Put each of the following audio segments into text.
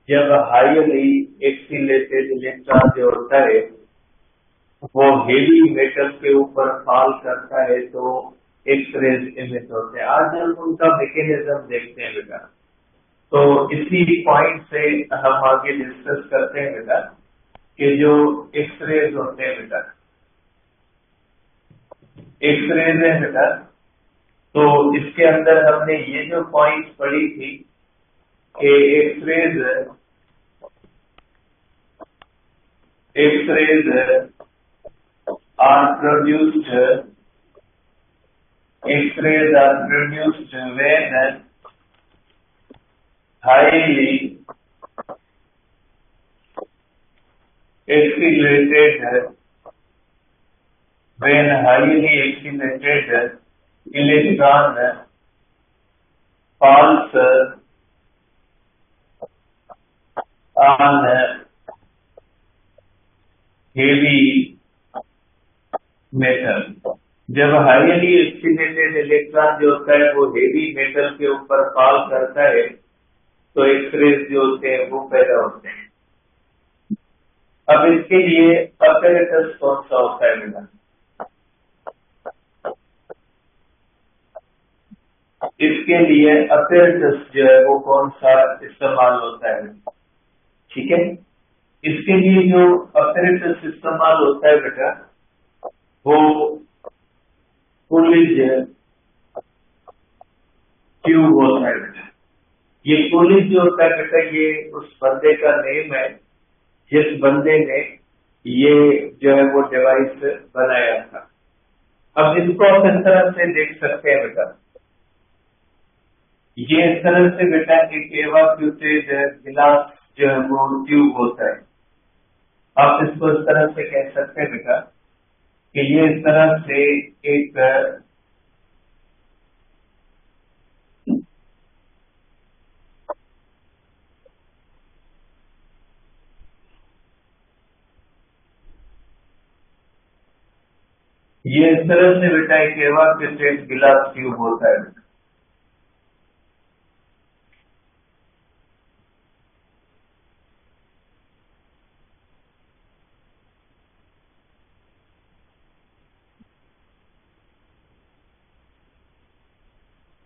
जब highly एक्सीलेटेड electron जो होता है वो हेवी मेटल के ऊपर फॉल करता है तो एक्स रेज इमिट होते हैं। आज हम उनका मैकेनिज्म देखते हैं बेटा। तो इसी पॉइंट से हम आगे डिस्कस करते हैं बेटा कि जो एक्स रेज होते हैं बेटा, एक्स रेज है बेटा, तो इसके अंदर हमने ये जो पॉइंट पढ़ी थी कि X rays are produced X-rays are produced when highly accelerated electron falls on heavy metal. जब हाईली एक्सीलेटेड इलेक्ट्रॉन जो होता है वो हेवी मेटल के ऊपर फॉल करता है तो एक्सरेज जो होते हैं वो पैदा होते हैं। अब इसके लिए अपैरेटस कौन सा होता है बेटा? इसके लिए अपैरेटस जो है वो कौन सा इस्तेमाल होता है? ठीक है, इसके लिए जो अपैरेटस इस्तेमाल होता है बेटा वो कोलिज ट्यूब होता है बेटा। ये कोलिज जो होता है बेटा ये उस बंदे का नेम है जिस बंदे ने ये जो है वो डिवाइस बनाया था। अब इसको आप इस तरह से देख सकते हैं बेटा, ये इस तरह से बेटा एक एवाक्यूटेड गिलास जो है वो ट्यूब होता है। आप इसको इस तरह से कह सकते हैं बेटा कि ये इस तरह से एक ये इस तरह से बेटा एक एवाक्यूटेड गिलास ट्यूब होता है।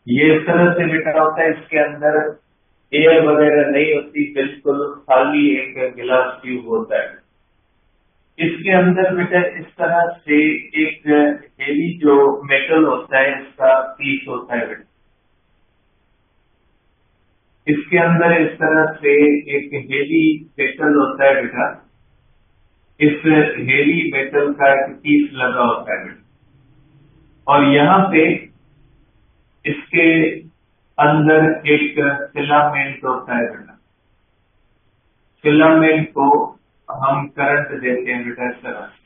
ये इस तरह से बेटा होता है, इसके अंदर एयर वगैरह नहीं होती, बिल्कुल खाली एक गिलास ट्यूब होता है। इसके अंदर बेटा इस तरह से एक हेवी जो मेटल होता है इसका पीस होता है बेटा। इसके अंदर इस तरह से एक हेवी मेटल होता है बेटा। इस हेवी मेटल का एक पीस लगा होता है बेटा और यहाँ पे इसके अंदर एक फिलामेंट होता है बेटा। फिलामेंट को हम करंट देते हैं बेटा इस तरह से।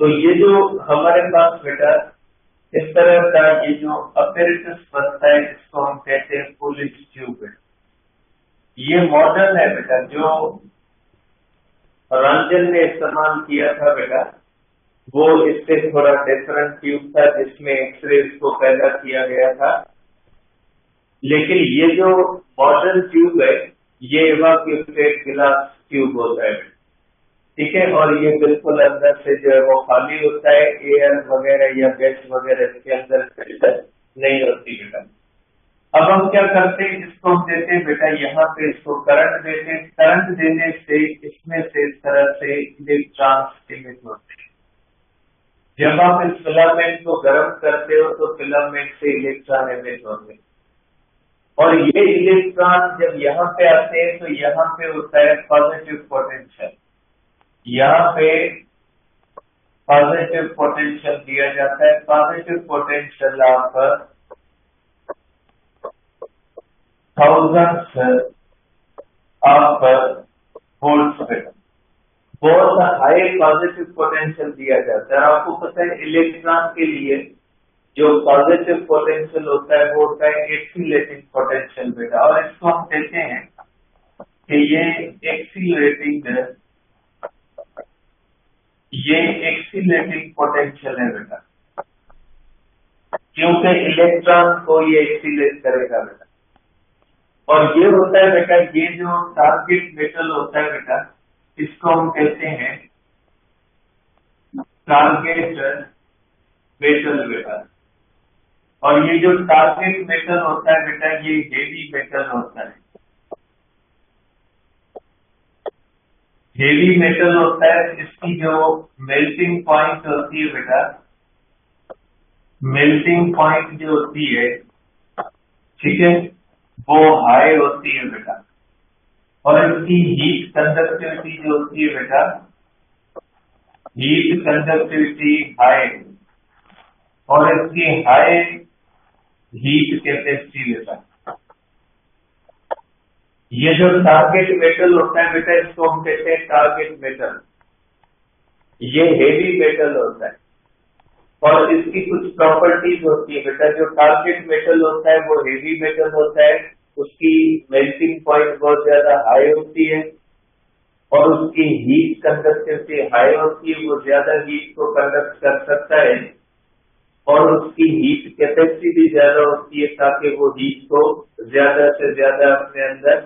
तो ये जो हमारे पास बेटा इस तरह का ये जो अपैरेटस बनता है इसको हम कहते हैं कोलिज ट्यूब। ये मॉडल है बेटा जो रंजन ने इस्तेमाल किया था बेटा, वो इससे थोड़ा डिफरेंट ट्यूब था जिसमें एक्सरेज को पैदा किया गया था। लेकिन ये जो मॉडर्न ट्यूब है ये एवाक्यूटेड गिलास ट्यूब होता है, ठीक है। और ये बिल्कुल अंदर से जो है वो खाली होता है, एयर वगैरह या गैस वगैरह इसके अंदर फिल्टर नहीं होती बेटा। अब हम क्या करते हैं, इसको हम देते हैं बेटा यहाँ पे इसको करंट देते हैं। करंट देने से इसमें से इस तरह से इलेक्ट्रॉन्स इमिट होते हैं। जब आप इस फिलामेंट को गर्म करते हो तो फिलामेंट से इलेक्ट्रॉन इमिट होते हैं और ये इलेक्ट्रॉन जब यहाँ पे आते हैं तो यहाँ पे होता है पॉजिटिव पोटेंशियल। यहाँ पे पॉजिटिव पोटेंशियल दिया जाता है। Positive potential of thousands of volts पे बहुत हाई पॉजिटिव पोटेंशियल दिया जाता है। आपको पता है इलेक्ट्रॉन के लिए जो पॉजिटिव पोटेंशियल होता है वो होता है एक्सीलरेटिंग पोटेंशियल बेटा। और इसको हम कहते हैं कि ये एक्सीलरेटिंग पोटेंशियल है बेटा, क्योंकि इलेक्ट्रॉन को ये एक्सीलरेट करेगा बेटा। और ये होता है बेटा, ये जो टारगेट मेटल होता है बेटा, इसको हम कहते हैं टारगेट मेटल बेटा। और ये जो टारगेट मेटल होता है बेटा, ये हेवी मेटल होता है। हेवी मेटल होता है, इसकी जो मेल्टिंग पॉइंट होती है बेटा, मेल्टिंग पॉइंट जो होती है, ठीक है, वो हाई होती है बेटा। और इसकी हीट कंडक्टिविटी जो होती है बेटा, हीट कंडक्टिविटी हाई, और इसकी हाई हीट कैपेसिटी बेटा। ये जो टारगेट मेटल होता है बेटा, इसको हम कहते हैं टारगेट मेटल। ये हेवी मेटल होता है और इसकी कुछ प्रॉपर्टीज होती है बेटा। जो टारगेट मेटल होता है वो हेवी मेटल होता है, उसकी मेल्टिंग पॉइंट बहुत ज्यादा हाई होती है और उसकी हीट कंडक्टिविटी हाई होती है, वो ज्यादा हीट को कंडक्ट कर सकता है और उसकी हीट कैपेसिटी भी ज्यादा होती है, ताकि वो हीट को ज्यादा से ज्यादा अपने अंदर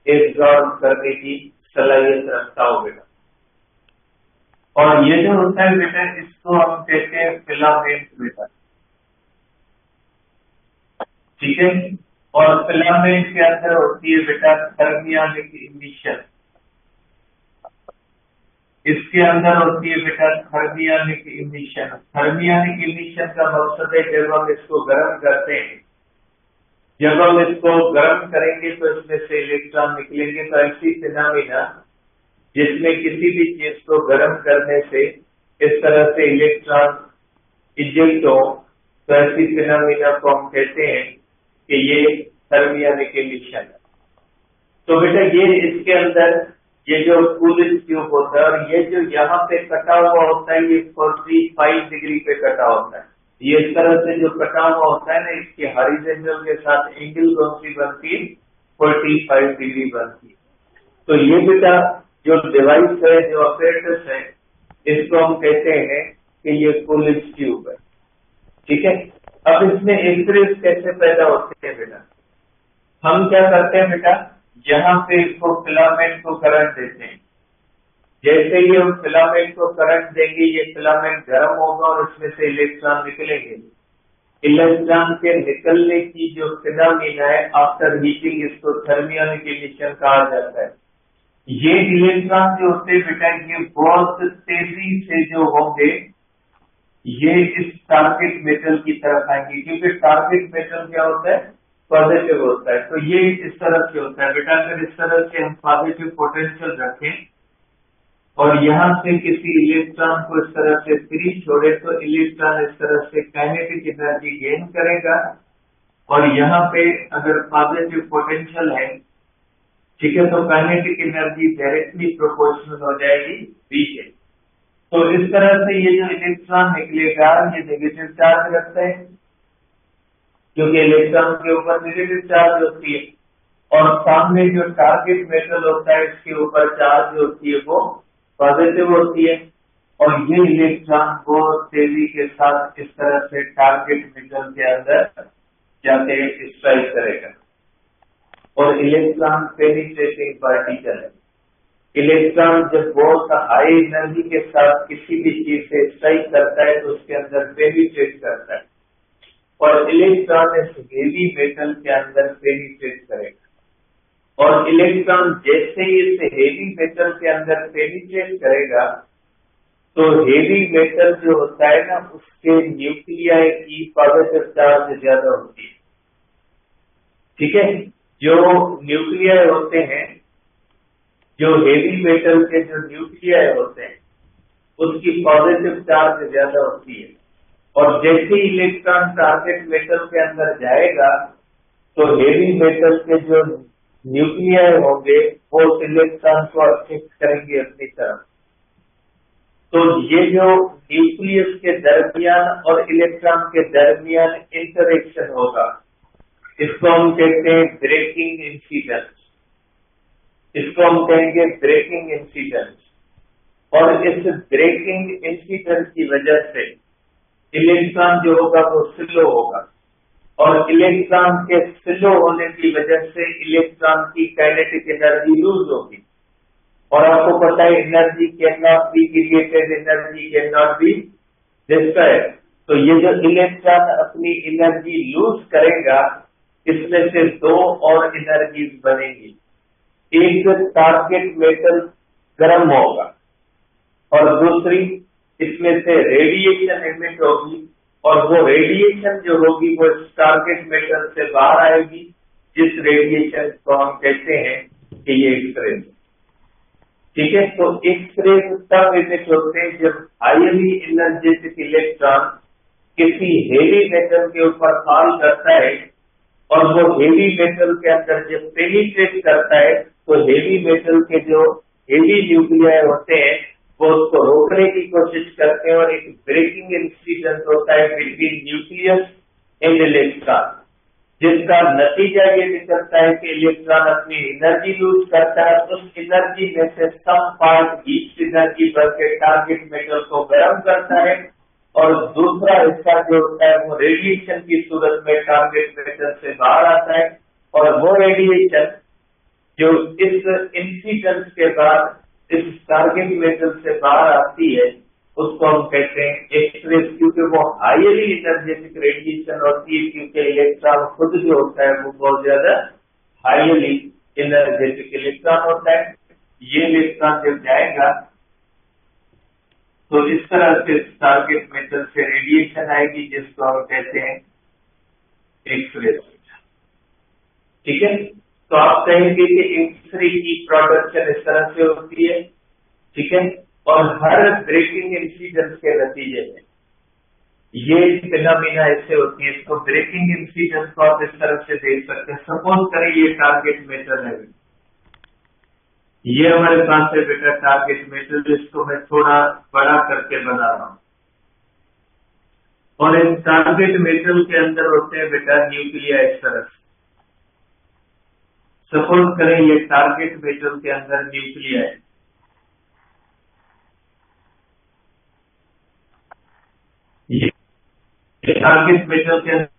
एब्जॉर्ब करने की सलाहियत रखता हो बेटा। और ये जो होता है बेटा, इसको हम कहते हैं फिलामेंट बेटा, ठीक है। और फिलामेंट के अंदर होती है बेटा थर्मियोनिक इमिशन। इसके अंदर होती है बेटा थर्मियोनिक इमिशन। थर्मियोनिक इमिशन का मकसद है, जब हम इसको गर्म करते हैं, जब हम इसको गर्म करेंगे तो इसमें से इलेक्ट्रॉन निकलेंगे। तो ऐसी फिनोमेना जिसमें किसी भी चीज को गर्म करने से इस तरह से इलेक्ट्रॉन इजेक्ट हो, तो ऐसी फिनोमेना को हम कहते हैं कि ये थर्मियोनिक इमिशन है। तो बेटा ये इसके अंदर ये जो कूलिंग ट्यूब होता है, और ये जो यहाँ पे कटा हुआ होता है, ये 45 डिग्री पे कटा होता है। ये इस तरह से जो कटा हुआ होता है ना, इसके हॉरिजॉन्टल के साथ एंगल कौन सी बनती है, 45 डिग्री बनती है। तो ये बेटा जो डिवाइस है, जो ऑपरेटर्स है, इसको हम कहते हैं कि ये कूलिंग ट्यूब है, ठीक है। अब इसमें एक्सरेज कैसे पैदा होते हैं बेटा? हम क्या करते हैं बेटा, यहाँ पे इसको फिलामेंट को करंट देते हैं। जैसे ही हम फिलामेंट को करंट देंगे, ये फिलामेंट गर्म होगा और इसमें से इलेक्ट्रॉन निकलेंगे। इलेक्ट्रॉन के निकलने की जो फिनोमेना है आफ्टर हीटिंग, इसको थर्मियोनिक इमिशन कहा जाता है। ये इलेक्ट्रॉन जो होते हैं बेटा, ये बहुत तेजी से जो होंगे, ये इस टारगेट मेटल की तरफ आएंगे, क्योंकि टारगेट मेटल क्या होता है, पॉजिटिव होता है। तो ये इस तरह से होता है बेटा। अगर इस तरह से हम पॉजिटिव पोटेंशियल रखें और यहाँ से किसी इलेक्ट्रॉन को इस तरह से फ्री छोड़े, तो इलेक्ट्रॉन इस तरह से काइनेटिक एनर्जी गेन करेगा। और यहाँ पे अगर पॉजिटिव पोटेंशियल है, ठीक है, तो काइनेटिक एनर्जी डायरेक्टली प्रोपोर्शनल हो जाएगी V के। तो इस तरह से ये जो इलेक्ट्रॉन निकलेगा, ये नेगेटिव चार्ज रखता है, क्योंकि इलेक्ट्रॉन के ऊपर नेगेटिव चार्ज होती है। और सामने जो टारगेट मेटल होता है, इसके ऊपर चार्ज होती है वो पॉजिटिव होती है। और ये इलेक्ट्रॉन बहुत तेजी के साथ इस तरह से टारगेट मेटल के अंदर जाके स्ट्राइक करेगा। और इलेक्ट्रॉन पेनिट्रेटिंग पार्टिकल है। इलेक्ट्रॉन जब बहुत हाई एनर्जी के साथ किसी भी चीज से स्ट्राइक करता है, तो उसके अंदर पेनिट्रेट करता है और इलेक्ट्रॉन इस हेवी मेटल के अंदर पेनिट्रेट करेगा। और इलेक्ट्रॉन जैसे ही इस हेवी मेटल के अंदर पेनिट्रेट करेगा, तो हेवी मेटल जो होता है ना, उसके न्यूक्लियाई की पॉजिटिव चार्ज ज्यादा होती है, ठीक है। जो न्यूक्लियाई होते हैं, जो हेवी मेटल के जो न्यूक्लियाई होते हैं, उसकी पॉजिटिव चार्ज ज्यादा होती है। और जैसे इलेक्ट्रॉन टारगेट मेटल के अंदर जाएगा, तो हेवी मेटल के जो न्यूक्लियाई होंगे, वो उस इलेक्ट्रॉन को अट्रैक्ट करेंगे अपनी तरफ। तो ये जो न्यूक्लियस के दरमियान और इलेक्ट्रॉन के दरमियान इंटरेक्शन होगा, इसको हम कहते हैं ब्रेकिंग इंसिडेंस। इसको हम कहेंगे ब्रेकिंग इंसिडेंस। और इस ब्रेकिंग इंसिडेंस की वजह से इलेक्ट्रॉन जो होगा वो स्लो होगा। और इलेक्ट्रॉन के स्लो होने की वजह से इलेक्ट्रॉन की काइनेटिक एनर्जी लूज होगी। और आपको पता है energy can not be created, energy can not be destroyed. तो ये जो इलेक्ट्रॉन अपनी एनर्जी लूज करेगा, इसमें से दो और एनर्जीज बनेगी। एक टारगेट मेटल गर्म होगा और दूसरी इसमें से रेडिएशन इमिट होगी, और वो रेडिएशन जो होगी वो टारगेट मेटल से बाहर आएगी, जिस रेडिएशन को हम कहते हैं कि ये एक्सरे। ठीक है, तो एक्सरे तब इमिट होते हैं जब हाईली एनर्जेटिक इलेक्ट्रॉन किसी हेवी मेटल के ऊपर फॉल करता है, और वो हेवी मेटल के अंदर जब पेनिट्रेट करता है तो हेवी मेटल के जो हेवी न्यूक्लियाई होते हैं वो उसको रोकने की कोशिश करते हैं, और एक ब्रेकिंग इंसिडेंट होता है बिटवीन न्यूक्लियस एंड इलेक्ट्रॉन, जिसका नतीजा ये निकलता है कि इलेक्ट्रॉन अपनी एनर्जी लूज करता है। उस एनर्जी में से सम पार्ट हीट एनर्जी बढ़ के टारगेट मेटल को गर्म करता है, और दूसरा हिस्सा जो होता है वो रेडिएशन की सूरत में टारगेट मेटल से बाहर आता है। और वो रेडिएशन जो इस इंसिडेंस के बाद इस टारगेट मेटल से बाहर आती है, उसको हम कहते हैं एक्सरे, क्योंकि वो हाईली एनर्जेटिक रेडिएशन होती है, क्योंकि इलेक्ट्रॉन खुद जो होता है वो बहुत ज्यादा हाईली एनर्जेटिक इलेक्ट्रॉन होता है। ये इलेक्ट्रॉन जब जाएगा तो इस तरह से टारगेट मेटल से रेडिएशन आएगी, जिसको हम कहते हैं एक्सरे। ठीक है, तो आप कहेंगे कि एक्सरे की प्रोडक्शन इस तरह से होती है। ठीक है, और हर ब्रेकिंग इंसिडेंस के नतीजे में ये फिनोमेना ऐसे होती है। इसको ब्रेकिंग इंसिडेंस को आप इस तरह से देख सकते हैं। सपोज करें ये टारगेट मेटल है, ये हमारे पास है बेटा टारगेट मेटल, जिसको मैं थोड़ा बड़ा करके बना रहा हूं। और इन टारगेट मेटल के अंदर होते हैं बेटा न्यूक्लियाई इस तरह से। सपोज करें ये टारगेट मेटल के अंदर न्यूक्लियाई है, ये टारगेट मेटल के अंदर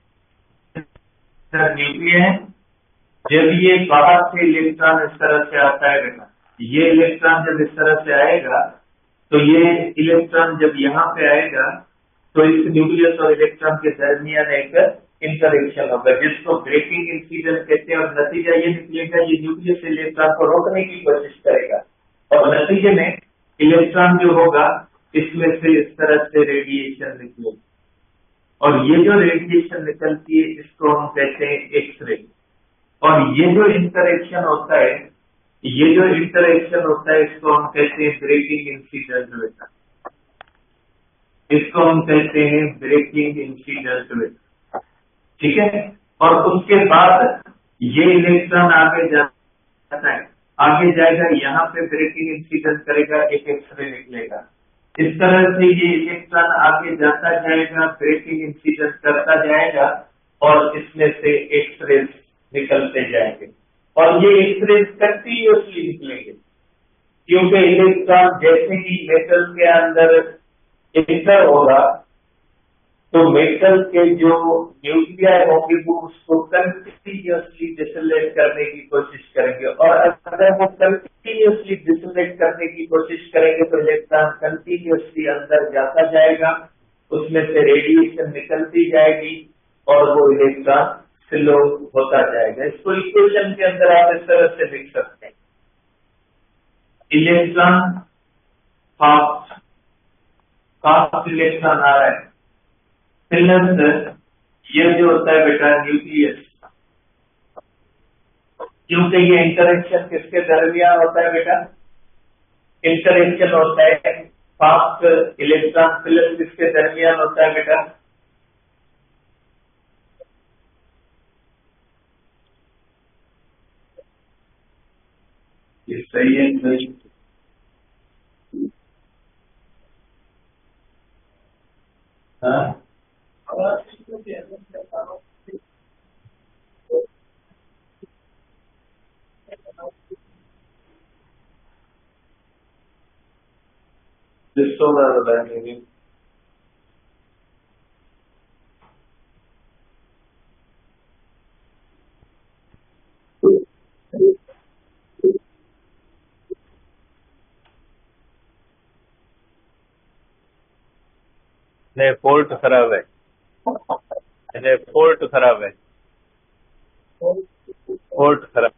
न्यूक्लियाई है। जब ये बाहर से इलेक्ट्रॉन इस तरह से आता है बेटा, ये इलेक्ट्रॉन जब इस तरह से आएगा, तो ये इलेक्ट्रॉन जब यहाँ पे आएगा तो इस न्यूक्लियस और इलेक्ट्रॉन के दरमियान एक इंटरेक्शन होगा, जिसको ब्रेकिंग इंसिडेंट कहते हैं। और नतीजा ये निकलेगा, ये न्यूक्लियस इलेक्ट्रॉन को रोकने की कोशिश करेगा, और नतीजे में इलेक्ट्रॉन जो होगा इसमें से इस तरह से रेडिएशन निकलेगा, और ये जो रेडिएशन निकलती है इसको हम कहते हैं एक्सरे। और ये जो इंटरेक्शन होता है, ये जो इंटरेक्शन होता है इसको हम कहते हैं ब्रेकिंग इंसिडेंट बेटा, इसको हम कहते हैं ब्रेकिंग इंसिडेंट बेटा। ठीक है, और उसके बाद ये इलेक्ट्रॉन आगे जाता है, आगे जाएगा, यहाँ पे ब्रेकिंग इंसिडेंट करेगा, एक एक्सरे निकलेगा। इस तरह से ये इलेक्ट्रॉन आगे जाता जाएगा, ब्रेकिंग इंसिडेंट करता जाएगा, और इसमें से एक्सरे निकलते जाएंगे, और ये एक्सरे कंटिन्यूअसली निकलेंगे, क्योंकि इलेक्ट्रॉन जैसे ही मेटल के अंदर इंटर होगा तो मेटल के जो न्यूक्लियाई होंगे वो उसको कंटिन्यूअसली डिसोलेट करने की कोशिश करेंगे, और अगर वो कंटिन्यूअसली डिसोलेट करने की कोशिश करेंगे तो इलेक्ट्रॉन कंटिन्यूअसली अंदर जाता जाएगा, उसमें से रेडिएशन निकलती जाएगी, और वो इलेक्ट्रॉन स्लो होता जाएगा। इसको इक्वेशन के अंदर आप इस तरह से लिख सकते हैं, इलेक्ट्रॉन फास्ट इलेक्ट्रॉन आ रहा है, प्लस ये जो होता है बेटा न्यूक्लियस, क्योंकि ये इंटरेक्शन किसके दरमियान होता है बेटा, इंटरेक्शन होता है फास्ट इलेक्ट्रॉन प्लस किसके दरमियान होता है बेटा, ये सही है सही। हाँ, जिसको मैं बताएंगे नहीं, पोर्ट खराब है। नहीं, पोर्ट खराब है। पोर्ट खराब।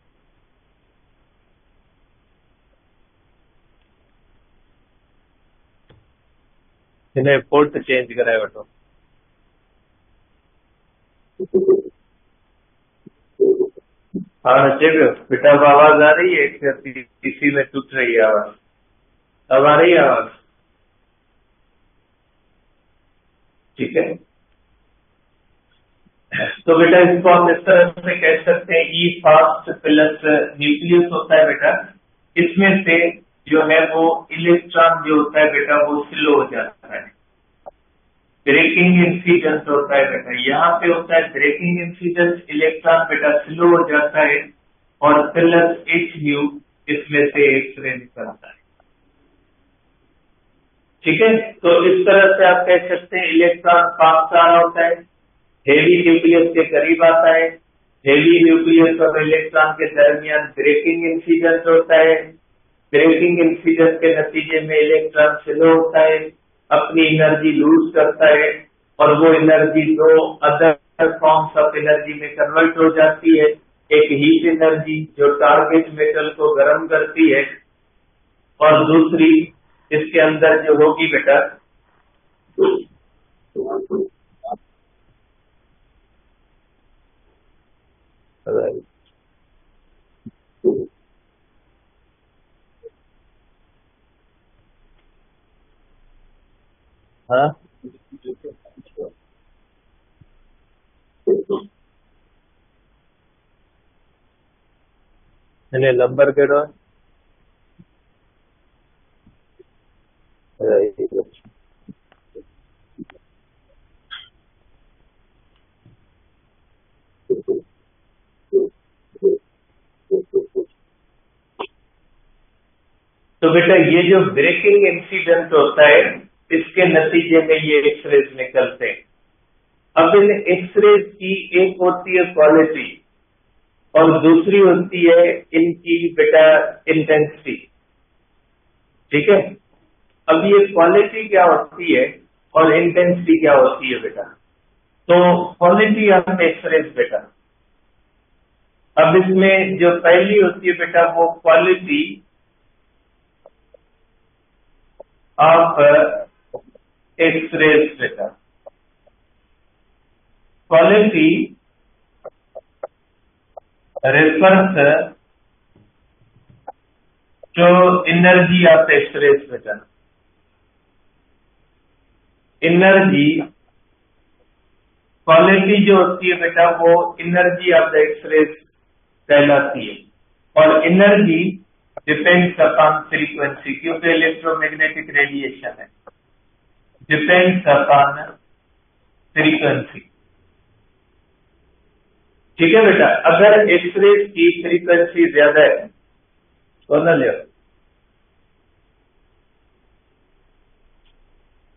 नहीं, पोर्ट चेंज कराए बटो। हाँ चेक बेटा, अब आवाज आ रही है? किसी में टूट रही है आवाज। अब आ रही है आवाज? ठीक है। तो बेटा इसको हम इस तरह से कह सकते हैं, ई फास्ट प्लस न्यूक्लियस होता है बेटा। इसमें से जो है वो इलेक्ट्रॉन जो होता है बेटा वो स्लो हो जाता है। ब्रेकिंग इंसिडेंस होता है बेटा, यहाँ पे होता है ब्रेकिंग इंसिडेंस, इलेक्ट्रॉन बेटा स्लो हो जाता है और प्लस एच न्यू इसमें से एक्सरे निकलता है। ठीक है, तो इस तरह से आप कह सकते हैं इलेक्ट्रॉन फास्ट आ रहा होता है, हेवी न्यूक्लियस के करीब आता है, हेवी न्यूक्लियस और इलेक्ट्रॉन के दरमियान ब्रेकिंग इंसिडेंस होता है, ब्रेकिंग इंसिडेंस के नतीजे में इलेक्ट्रॉन स्लो होता है, अपनी एनर्जी लूज करता है और वो एनर्जी दो अदर फॉर्म्स ऑफ एनर्जी में कन्वर्ट हो जाती है। एक हीट एनर्जी जो टारगेट मेटल को गर्म करती है, और दूसरी इसके अंदर जो होगी बेटा हाँ नंबर केड़ो तो बेटा ये जो ब्रेकिंग इंसिडेंट होता है इसके नतीजे में ये एक्सरेज निकलते हैं। अब इन एक्सरेज की एक होती है क्वालिटी और दूसरी होती है इनकी बेटा इंटेंसिटी। ठीक है, अब ये क्वालिटी क्या होती है और इंटेंसिटी क्या होती है बेटा? तो क्वालिटी ऑफ एक्सरेज बेटा, अब इसमें जो पहली होती है बेटा वो क्वालिटी ऑफ एक्सरेज बेटा, quality refers to energy of X rays बेटा। एनर्जी क्वालिटी जो होती है बेटा वो एनर्जी ऑफ द एक्सरेज कहलाती है, और एनर्जी डिपेंड्स अपॉन फ्रीक्वेंसी, क्योंकि इलेक्ट्रोमैग्नेटिक रेडिएशन है, डिपेंड्स अपॉन फ्रीक्वेंसी। ठीक है बेटा, अगर एक्सरेज की फ्रीक्वेंसी ज्यादा है तो न ले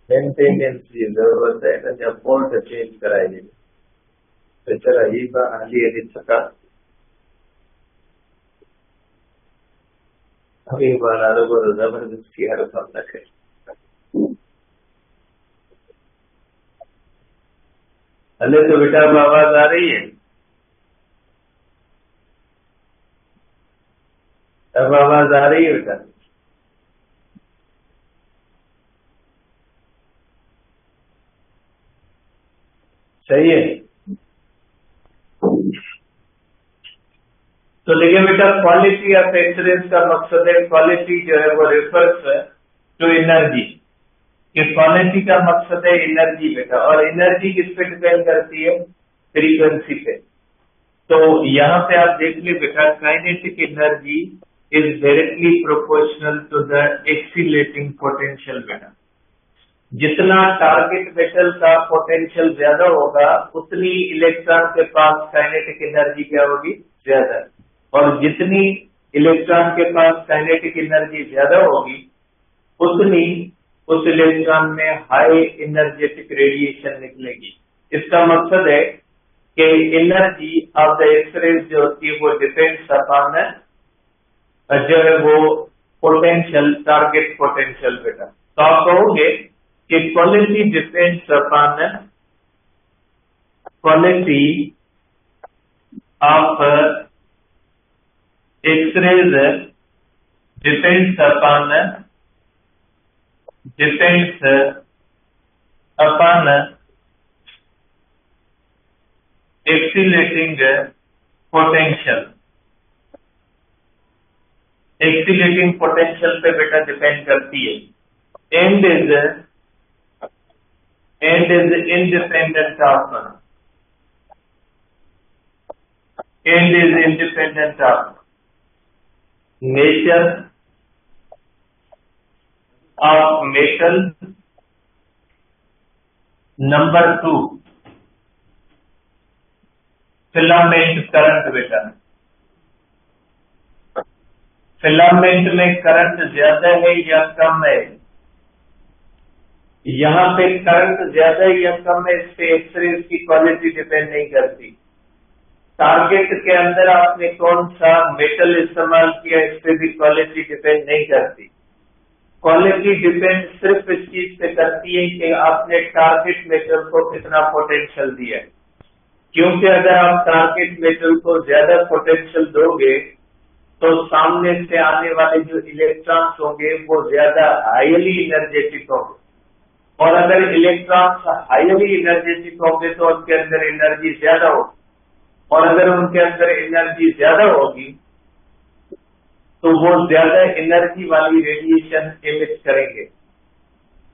मेंटेनेंस की जरूरत है तो जब पोर्ट चेंज कराएगी बेचारा ही हाली यदि सका अभी बार आरोग्य जबरदस्ती हर सब तक है। अरे तो बेटा अब आवाज आ रही है? अब आवाज आ रही है बेटा? सही है। तो देखिए बेटा, क्वालिटी ऑफ एक्सरेज का मकसद है, क्वालिटी जो है वो रेफर्स टू एनर्जी, कि क्वालिटी का मकसद है एनर्जी बेटा, और एनर्जी किस पे डिपेंड करती है? फ्रीक्वेंसी पे। तो यहाँ पे आप देख लीजिए बेटा, kinetic energy is directly proportional to the accelerating potential बेटा। जितना टारगेट मेटल का पोटेंशियल ज्यादा होगा उतनी इलेक्ट्रॉन के पास काइनेटिक एनर्जी क्या होगी? ज्यादा। और जितनी इलेक्ट्रॉन के पास काइनेटिक एनर्जी ज्यादा होगी उतनी उस इलेक्ट्रॉन में हाई एनर्जेटिक रेडिएशन निकलेगी। इसका मकसद है कि एनर्जी ऑफ द एक्सरेज जो होती है वो डिपेंड्स अपॉन जो है वो पोटेंशियल, टारगेट पोटेंशियल बेटा। तो आप कहोगे कि quality depends upon quality of X-rays depends upon accelerating potential. Accelerating potential पे बेटा डिपेंड करती है। And is independent of nature of metal. Number 2 filament current बेटा। फिलामेंट में करंट ज्यादा है या कम है? यहाँ पे करंट ज्यादा है या कम है, इस पे एक्सरेज की क्वालिटी डिपेंड नहीं करती। टारगेट के अंदर आपने कौन सा मेटल इस्तेमाल किया, इस पे भी क्वालिटी डिपेंड नहीं करती। क्वालिटी डिपेंड सिर्फ इस चीज पे करती है कि आपने टारगेट मेटल को कितना पोटेंशियल दिया है। क्योंकि अगर आप टारगेट मेटल को ज्यादा पोटेंशियल दोगे तो सामने से आने वाले जो इलेक्ट्रॉन्स होंगे वो ज्यादा हाईली एनर्जेटिक होंगे, और अगर इलेक्ट्रॉन्स हाईली एनर्जेटिक होंगे तो उनके अंदर एनर्जी ज्यादा होगी, और अगर उनके अंदर एनर्जी ज्यादा होगी तो वो ज्यादा एनर्जी वाली रेडिएशन एमिट करेंगे।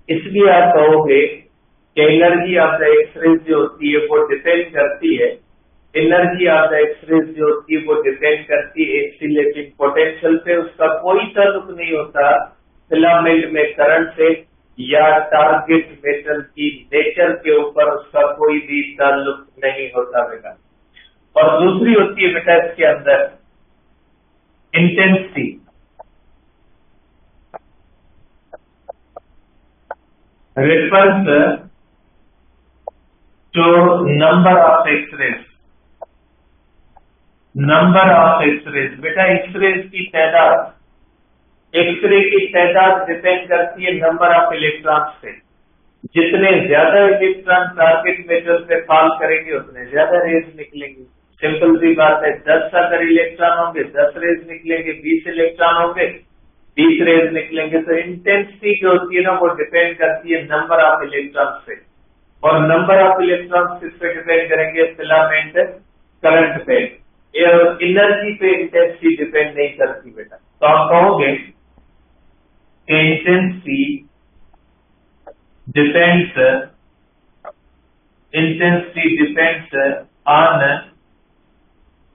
इसलिए आप कहोगे कि एनर्जी ऑफ द एक्सरेज जो होती है वो डिपेंड करती है, एनर्जी ऑफ द एक्सरेज जो होती है वो डिपेंड करती है एक्सीलेटिंग पोटेंशियल पे। उसका कोई ताल्लुक नहीं होता फिलामेंट में करंट से या टारगेट मेटल की नेचर के ऊपर, उसका कोई भी ताल्लुक नहीं होता बेटा। और दूसरी होती है बेटा इसके अंदर intensity. Refers to number of X rays. Number of X rays बेटा, एक्सरेज की तादाद, एक्सरे की तादाद डिपेंड करती है नंबर ऑफ इलेक्ट्रॉन से। जितने ज्यादा इलेक्ट्रॉन टारगेट मेटल पे फॉल करेंगे उतने ज्यादा रेज निकलेंगे। सिंपल सी बात है, 10 अगर इलेक्ट्रॉन होंगे 10 रेज निकलेंगे, 20 इलेक्ट्रॉन होंगे 20 रेज निकलेंगे। तो इंटेंसिटी जो होती है ना वो डिपेंड करती है नंबर ऑफ इलेक्ट्रॉन से, और नंबर ऑफ इलेक्ट्रॉन किस पे डिपेंड करेंगे? फिलामेंट करंट पे। एनर्जी पे इंटेंसिटी डिपेंड नहीं करती बेटा। तो आप कहोगे intensity depends on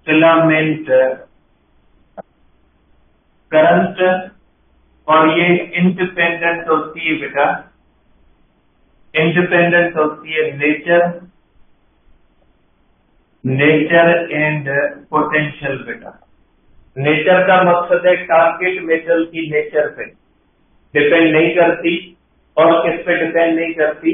filament current, और ये इंडिपेंडेंट होती है बेटा, इंडिपेंडेंट होती है नेचर एंड पोटेंशियल बेटा। नेचर का मकसद है टारगेट मेटल की नेचर पे डिपेंड नहीं करती, और किस पे डिपेंड नहीं करती?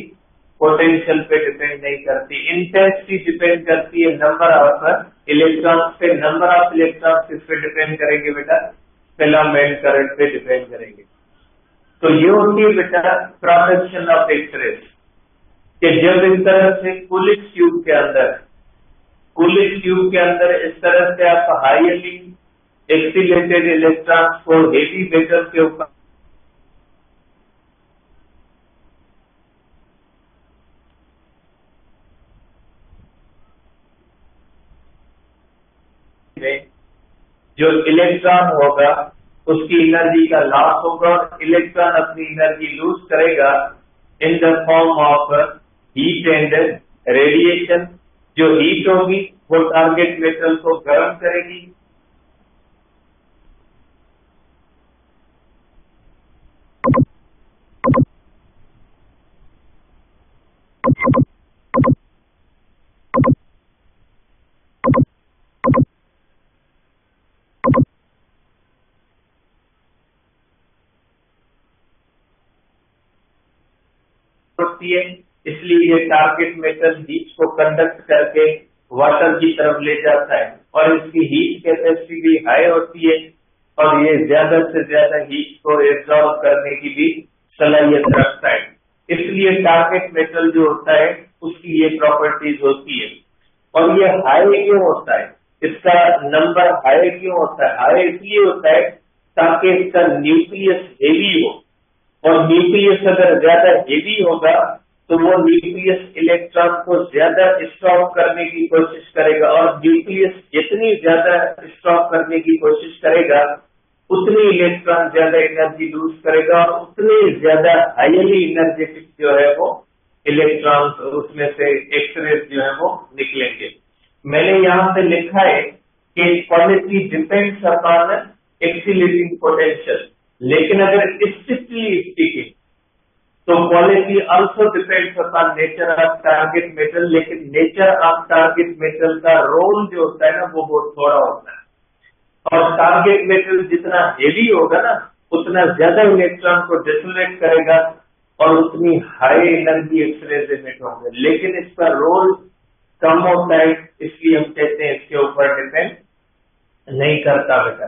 पोटेंशियल पे डिपेंड नहीं करती। इंटेंसिटी डिपेंड करती है नंबर ऑफ इलेक्ट्रॉन्स पे। नंबर ऑफ इलेक्ट्रॉन्स किस पे डिपेंड करेंगे बेटा? फिलामेंट करंट पे डिपेंड करेंगे। तो ये होती है बेटा प्रोडक्शन ऑफ एक्सरेज, कि जब इस तरह से कूलिंग ट्यूब के अंदर इस तरह से आप हाईली एक्सीलेटेड इलेक्ट्रॉन्स को हेवी मेटल के ऊपर जो इलेक्ट्रॉन होगा उसकी एनर्जी का लॉस होगा, और इलेक्ट्रॉन अपनी एनर्जी लूज करेगा in the form of heat and radiation. जो हीट होगी वो टारगेट मेटल को गर्म करेगी, होती है। इसलिए ये टारगेट मेटल हीट को कंडक्ट करके वाटर की तरफ ले जाता है, और इसकी हीट कैपेसिटी भी हाई होती है, और ये ज्यादा से ज्यादा हीट को एब्जॉर्ब करने की भी सलाहियत रखता है। इसलिए टारगेट मेटल जो होता है उसकी ये प्रॉपर्टीज होती है। और ये हाई क्यों होता है, इसका नंबर हाई क्यों होता है? हाई इसलिए होता है ताकि इसका न्यूक्लियस हेवी हो, और न्यूक्लियस अगर ज्यादा हेवी होगा तो वो न्यूक्लियस इलेक्ट्रॉन को ज्यादा स्टॉप करने की कोशिश करेगा, और न्यूक्लियस जितनी ज्यादा स्टॉप करने की कोशिश करेगा उतनी इलेक्ट्रॉन ज्यादा एनर्जी लूज करेगा, और उतनी ज्यादा हाईली एनर्जेटिक जो है वो इलेक्ट्रॉन उसमें से एक्सरेज जो है वो निकलेंगे। मैंने यहाँ पे लिखा है कि quality depends upon accelerating potential, लेकिन अगर स्ट्रिक्टली स्पीकिंग तो quality also depends upon nature of target metal, लेकिन नेचर ऑफ टारगेट मेटल का रोल जो होता है ना वो बहुत थोड़ा होता है। और टारगेट मेटल जितना हेवी होगा ना उतना ज्यादा इलेक्ट्रॉन को डिसोनेट करेगा और उतनी हाई एनर्जी एक्सरेज इमिट होंगे, लेकिन इसका रोल कम होता है, इसलिए हम कहते हैं इसके ऊपर डिपेंड नहीं करता बेटा।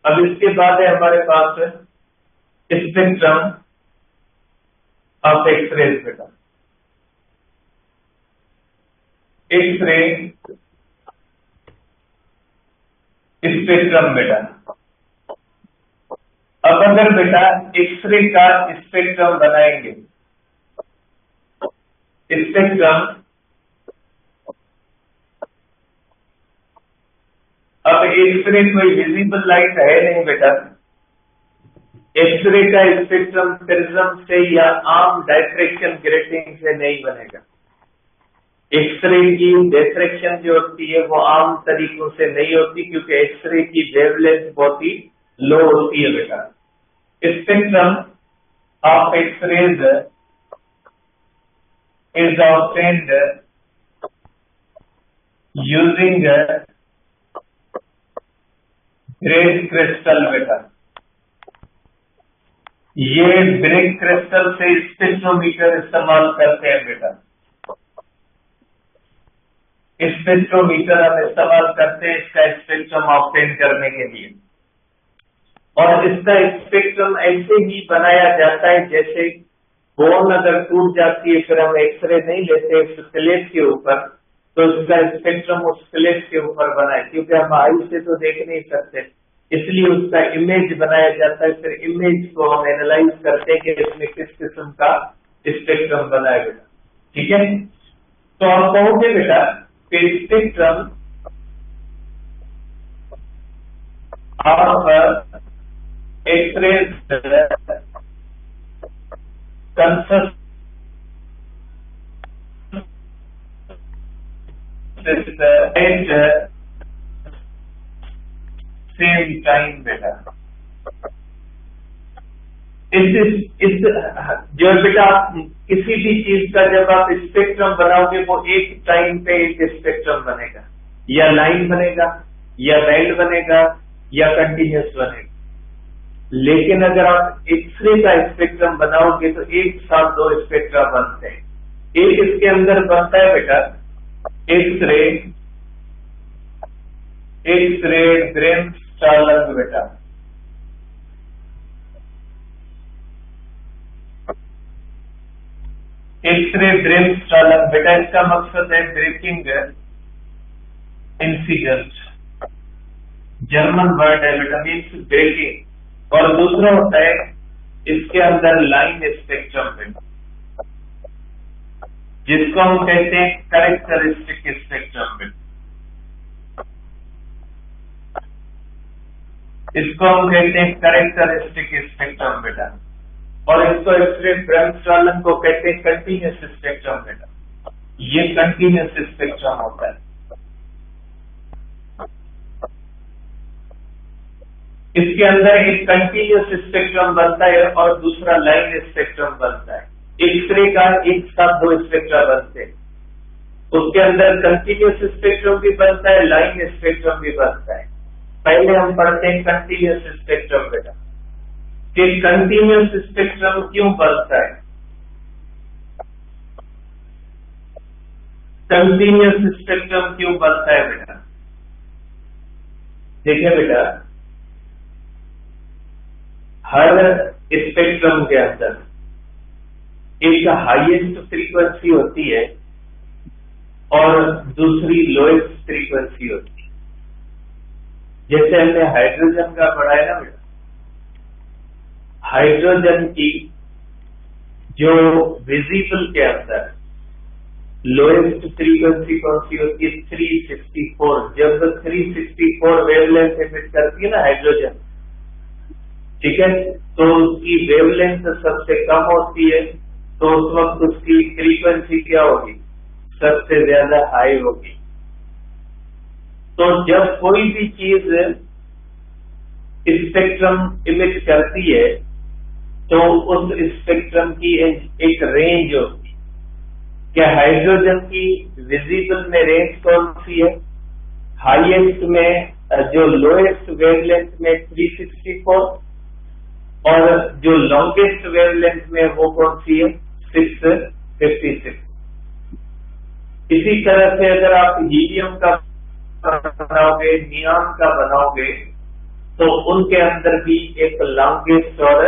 अब इसके बाद है हमारे पास स्पेक्ट्रम ऑफ एक्सरेज बेटा। एक्सरे स्पेक्ट्रम बेटा। अब अगर बेटा एक्सरे का स्पेक्ट्रम बनाएंगे, स्पेक्ट्रम, अब एक्सरे कोई विजिबल लाइट है नहीं बेटा, एक्सरे का स्पेक्ट्रम प्रिज्म से या आम डायफ्रैक्शन ग्रेटिंग से नहीं बनेगा। एक्सरे की डिफ्रैक्शन जो होती है वो आम तरीकों से नहीं होती, क्योंकि एक्सरे की वेवलेंथ बहुत ही लो होती है बेटा। Spectrum of X rays is obtained using great crystal बेटा। ये ब्रेक क्रिस्टल से स्पेक्ट्रोमीटर इस्तेमाल करते हैं बेटा। स्पेक्ट्रोमीटर हम इस्तेमाल करते हैं इसका स्पेक्ट्रम ऑब्टेन करने के लिए, और इसका स्पेक्ट्रम ऐसे ही बनाया जाता है जैसे बोन अगर टूट जाती है फिर हम एक्सरे नहीं लेते उस स्केलेट के ऊपर, तो इसका स्पेक्ट्रम उस स्केलेट के ऊपर बनाए, क्योंकि हम आई से तो देख नहीं सकते, इसलिए उसका इमेज बनाया जाता है। फिर इमेज को हम एनालाइज करते हैं कि इसमें किस किस्म का स्पेक्ट्रम बनाया बेटा। ठीक है, तो हम कहोगे बेटा कि spectrum of X rays consist same time बेटा। इस जो बेटा किसी भी चीज का जब आप स्पेक्ट्रम बनाओगे वो एक टाइम पे एक स्पेक्ट्रम बनेगा, या लाइन बनेगा, या बैंड बनेगा, या कंटिन्यूस बनेगा। लेकिन अगर आप एक्सरे का स्पेक्ट्रम बनाओगे तो एक साथ दो स्पेक्ट्रा बनते हैं। एक इसके अंदर बनता है बेटा एक्सरे ब्रेनस्टालर बेटा। एक्सरे ब्रेनस्टालर बेटा, इसका मकसद है ब्रेकिंग इंसिडेंट, जर्मन वर्ड है बेटा, मीन्स ब्रेकिंग। और दूसरा होता है इसके अंदर लाइन स्पेक्ट्रम बेटा, जिसको हम कहते हैं कैरेक्टरिस्टिक स्पेक्ट्रम बेटा। इसको हम कहते हैं कैरेक्टरिस्टिक स्पेक्ट्रम बेटा, और इसको एक्सरे ब्रेनस्टालर को कहते हैं कंटिन्यूस स्पेक्ट्रम बेटा। ये कंटिन्यूस स्पेक्ट्रम होता है। इसके अंदर एक कंटिन्यूस स्पेक्ट्रम बनता है और दूसरा लाइन स्पेक्ट्रम बनता है। एक्सरे का एक साथ दो स्पेक्ट्रा बनते हैं, उसके अंदर कंटिन्यूस स्पेक्ट्रम भी बनता है, लाइन स्पेक्ट्रम भी बनता है। पहले हम पढ़ते हैं कंटिन्यूस स्पेक्ट्रम बेटा, कि कंटिन्यूस स्पेक्ट्रम क्यों बनता है। कंटिन्यूस स्पेक्ट्रम क्यों बनता है बेटा? देखिए बेटा, हर स्पेक्ट्रम के अंदर एक हाईएस्ट फ्रीक्वेंसी होती है और दूसरी लोएस्ट फ्रीक्वेंसी होती है। जैसे हमने हाइड्रोजन का पढ़ा है ना बेटा, हाइड्रोजन की जो विजिबल के अंदर लोएस्ट फ्रीक्वेंसी कौन सी होती है? 364। जब 364 वेवलेंथ एमिट करती है ना हाइड्रोजन, ठीक है, तो उसकी वेवलेंथ सबसे कम होती है, तो उस वक्त उसकी फ्रीक्वेंसी क्या होगी? सबसे ज्यादा हाई होगी। तो जब कोई भी चीज स्पेक्ट्रम इमिट करती है तो उस स्पेक्ट्रम की एक रेंज होती है। क्या हाइड्रोजन की विजिबल में रेंज कौन सी है? हाईएस्ट में जो लोएस्ट वेवलेंथ में 364 और जो लॉन्गेस्ट वेवलेंथ में वो कौन सी है? 656। इसी तरह से अगर आप हीलियम का बनाओगे, नियॉन का बनाओगे, तो उनके अंदर भी एक लॉन्गेस्ट और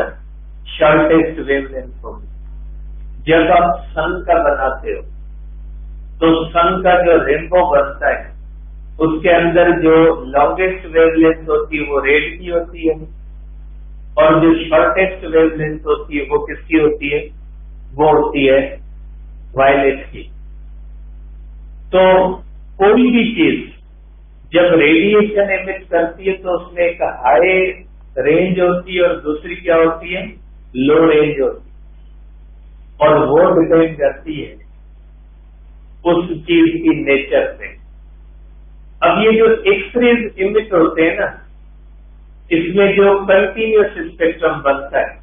शॉर्टेस्ट वेवलेंथ होगी। जब आप सन का बनाते हो तो सन का जो रेनबो बनता है उसके अंदर जो लॉन्गेस्ट वेवलेंथ होती है वो रेड की होती है और जो शॉर्टेस्ट वेवलेंथ होती है वो किसकी होती है? वो होती है वायलेट की। तो कोई भी चीज जब रेडिएशन एमिट करती है तो उसमें एक हाई रेंज होती है और दूसरी क्या होती है? लो रेंज होती है, और वो डिपेंड करती है उस चीज की नेचर पे। अब ये जो एक्सरेज इमिट होते हैं ना, इसमें जो कंटिन्यूअस स्पेक्ट्रम बनता है,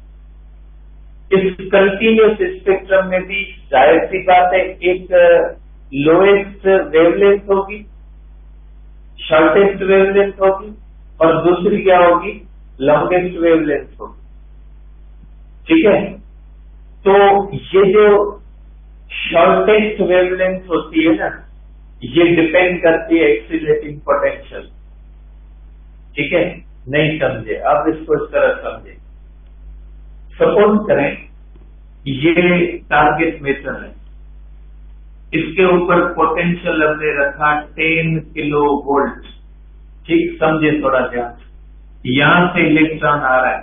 इस कंटिन्यूअस स्पेक्ट्रम में भी जाहिर सी बात है एक लोएस्ट वेवलेंथ होगी, शॉर्टेस्ट वेवलेंथ होगी और दूसरी क्या होगी? लॉन्गेस्ट वेवलेंथ होगी। ठीक है, तो ये जो शॉर्टेस्ट वेवलेंथ होती है ना, ये डिपेंड करती है एक्सीलरेटिंग पोटेंशियल। ठीक है, नहीं समझे? अब इसको इस तरह समझे। सपोज करें ये टारगेट मेथड है, इसके ऊपर पोटेंशियल हमने रखा 10 किलो वोल्ट। ठीक, समझे थोड़ा ध्यान। यहां से इलेक्ट्रॉन आ रहा है,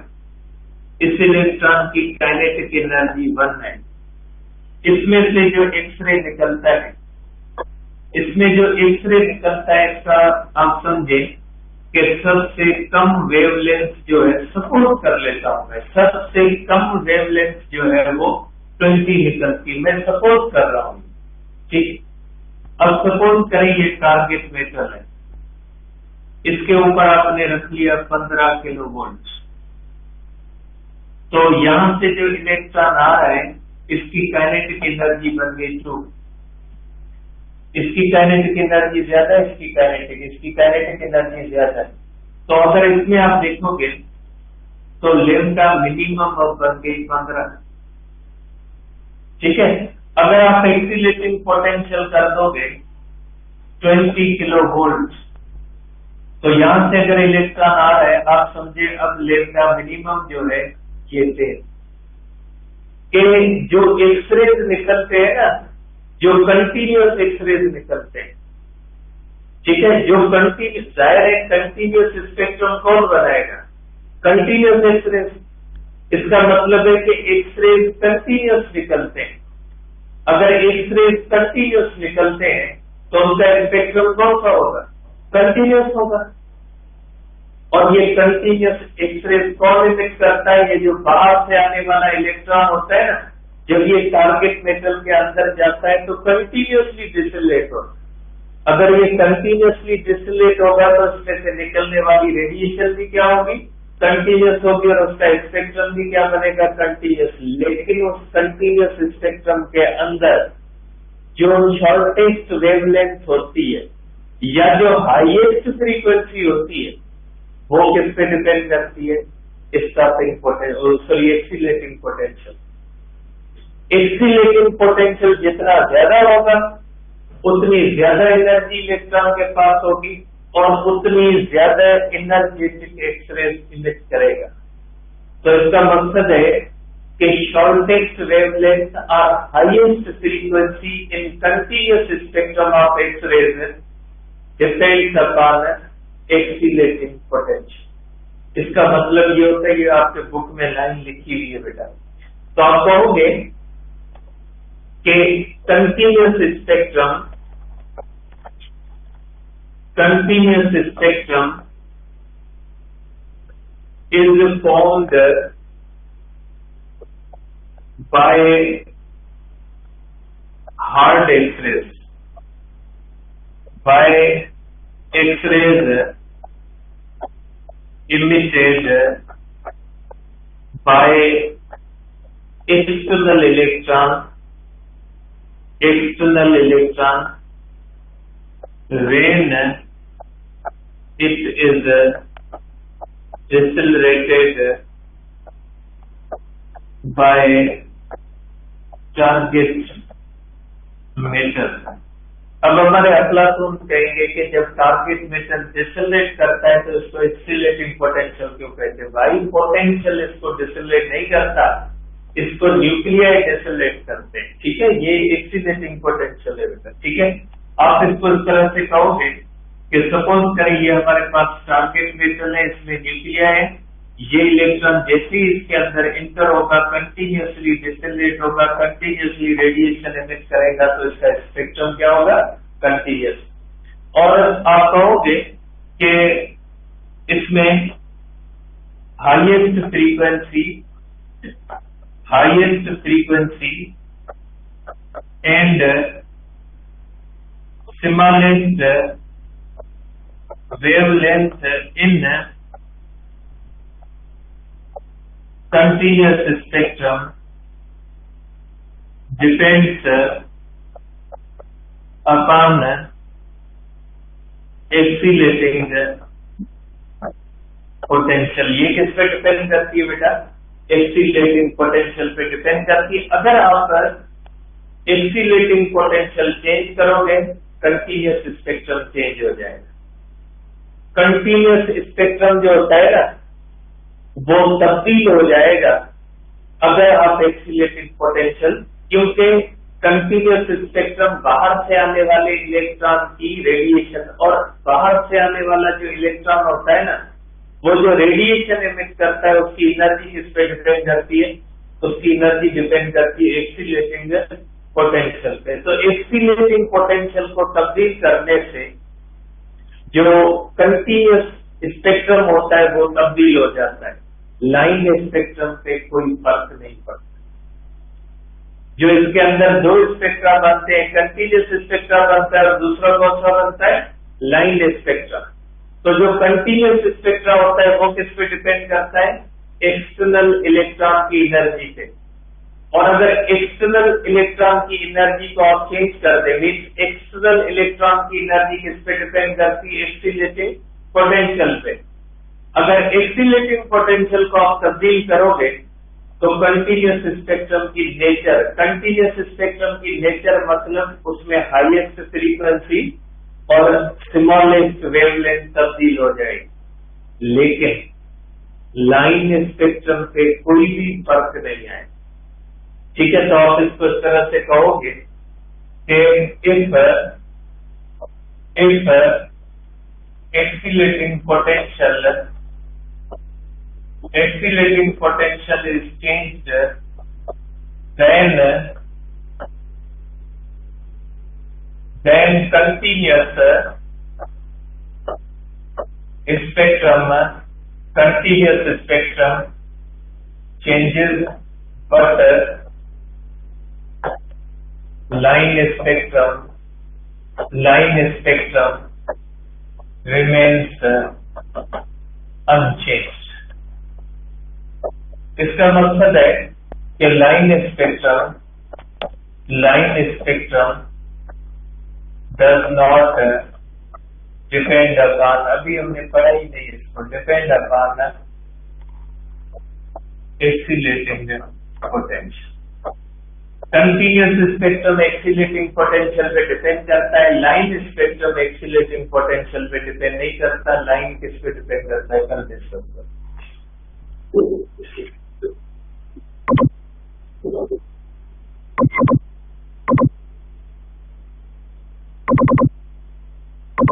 इस इलेक्ट्रॉन की काइनेटिक एनर्जी 1 है। इसमें से जो एक्सरे निकलता है, इसमें जो एक्सरे निकलता है इसका आप समझे कि सबसे कम वेवलेंथ जो है, सपोज कर लेता हूं मैं, सबसे कम वेवलेंथ जो है वो 20 निकलती, मैं सपोज कर रहा हूं। ठीक, अब सपोज करें ये टारगेट मेटल है, इसके ऊपर आपने रख लिया 15 किलो वोल्ट। तो यहां से जो इलेक्ट्रॉन आ रहा है इसकी काइनेटिक एनर्जी बन गई 2। इसकी काइनेटिक एनर्जी ज्यादा है, इसकी काइनेटिक एनर्जी ज्यादा है। तो अगर इसमें आप देखोगे तो लैम्डा मिनिमम बन गई 15। ठीक है, अगर आप एक्सीलरेटिंग पोटेंशियल कर दोगे 20 किलो वोल्ट, तो यहां से अगर इलेक्ट्रॉन आ रहा है, आप समझे अब लैम्डा मिनिमम जो है ये 10 के जो एक्सरेज निकलते हैं ना, जो कंटिन्यूअस एक्सरेज निकलते हैं, ठीक है, जो कंटिन्यूस, जाहिर है कंटिन्यूअस स्पेक्ट्रम कौन बनाएगा? Continuous X rays. इसका मतलब है कि एक्सरेज कंटिन्यूअस निकलते हैं। अगर एक्सरेज कंटिन्यूअस निकलते हैं तो उनका स्पेक्ट्रम कौन सा होगा? कंटिन्यूअस होगा। और ये कंटिन्यूअस एक्सरेज कौन इमिट करता है? ये जो बाहर से आने वाला इलेक्ट्रॉन होता है ना, जब ये टारगेट मेटल के अंदर जाता है तो कंटिन्यूअसली डिसिलेट होता है। अगर ये कंटिन्यूअसली डिसिलेट होगा तो इसमें से निकलने वाली रेडिएशन भी क्या होगी? कंटिन्यूअस होगी, और उसका स्पेक्ट्रम भी क्या बनेगा? कंटिन्यूअस। लेकिन उस कंटिन्यूअस स्पेक्ट्रम के अंदर जो शॉर्टेस्ट वेवलेंथ होती है या जो हाईएस्ट फ्रीक्वेंसी होती है वो किस पे डिपेंड करती है? Stopping potential, sorry accelerating potential. Accelerating potential जितना ज्यादा होगा उतनी ज्यादा एनर्जी इलेक्ट्रॉन के पास होगी और उतनी ज्यादा एनर्जेटिक एक्सरे इमिट करेगा। तो इसका मकसद है कि shortest wavelength or highest frequency in continuous spectrum of X-rays depends upon accelerating potential. इसका मतलब ये होता है कि आपके बुक में लाइन लिखी हुई है बेटा, तो आप कहोगे कि continuous spectrum is formed by hard X rays, by X-rays emitted by external electron when it is decelerated by target metal। अब हमारे अफलातून कहेंगे कि जब टारगेट मेटल डिसलेट करता है तो इसको एक्सीलेटिंग पोटेंशियल क्यों कहते हैं? भाई पोटेंशियल इसको डिसलेट नहीं करता, इसको न्यूक्लियाई डिसलेट करते हैं, ठीक है। ये एक्सीलेटिंग पोटेंशियल है बेटा, ठीक है। आप इसको इस तरह से कहोगे कि सपोज करें ये हमारे पास टारगेट मेटल है, इसमें न्यूक्लिया है, ये इलेक्ट्रॉन जैसे ही इसके अंदर इंटर होगा कंटिन्यूसली डिसलेट होगा, कंटिन्यूसली रेडिएशन एमिट करेगा, तो इसका स्पेक्ट्रम क्या होगा? कंटिन्यूस। और आप कहोगे कि इसमें highest frequency and smallest wavelength in continuous spectrum depends upon accelerating potential. ये किस पे डिपेंड करती है बेटा? एक्सीलेटिंग पोटेंशियल पे डिपेंड करती है। अगर आप एक्सीलेटिंग पोटेंशियल चेंज करोगे, कंटिन्यूस स्पेक्ट्रम चेंज हो जाएगा। कंटिन्यूस स्पेक्ट्रम जो होता है ना, वो तब्दील हो जाएगा अगर आप एक्सीलेटिंग पोटेंशियल, क्योंकि कंटिन्यूस स्पेक्ट्रम बाहर से आने वाले इलेक्ट्रॉन की रेडिएशन, और बाहर से आने वाला जो इलेक्ट्रॉन होता है ना, वो जो रेडिएशन एमिट करता है उसकी एनर्जी किस पे डिपेंड करती है? उसकी एनर्जी डिपेंड करती है एक्सीलेटिंग पोटेंशियल पे। तो एक्सीलेटिंग पोटेंशियल को तब्दील करने से जो कंटिन्यूस स्पेक्ट्रम होता है वो तब्दील हो जाता है। लाइन स्पेक्ट्रम पे कोई फर्क नहीं पड़ता। जो इसके अंदर दो स्पेक्ट्रा बनते हैं, कंटिन्यूस स्पेक्ट्रा बनता है और दूसरा कौन सा बनता है? Line spectra. तो जो कंटिन्यूस स्पेक्ट्रा होता है वो किस पे डिपेंड करता है? एक्सटर्नल इलेक्ट्रॉन की एनर्जी पे। और अगर एक्सटर्नल इलेक्ट्रॉन की एनर्जी को आप चेंज कर देंगे, एक्सटर्नल इलेक्ट्रॉन की एनर्जी किस पे डिपेंड करती है? एक्सीलेटिंग पोटेंशियल पे। अगर एक्सीलेटिंग पोटेंशियल को आप तब्दील करोगे तो कंटिन्यूस स्पेक्ट्रम की नेचर, कंटिन्यूस स्पेक्ट्रम की नेचर मतलब उसमें हाईएस्ट फ्रीक्वेंसी और स्मॉलेस्ट वेवलेंथ तब्दील हो जाएगी। लेकिन लाइन स्पेक्ट्रम पे कोई भी फर्क नहीं आए, ठीक है। तो आप इसको इस तरह से कहोगे कि if accelerating potential is changed, then continuous spectrum changes, but line spectrum remains unchanged। इसका मकसद है कि line spectrum does not depend upon, अभी हमने पढ़ा ही नहीं इसको, depend upon accelerating potential. Continuous spectrum accelerating potential पे डिपेंड करता है, लाइन स्पेक्ट्रम एक्सीलेटिंग पोटेंशियल पे डिपेंड नहीं करता। लाइन किस पे डिपेंड करता है? कल डिस्कस करते हैं।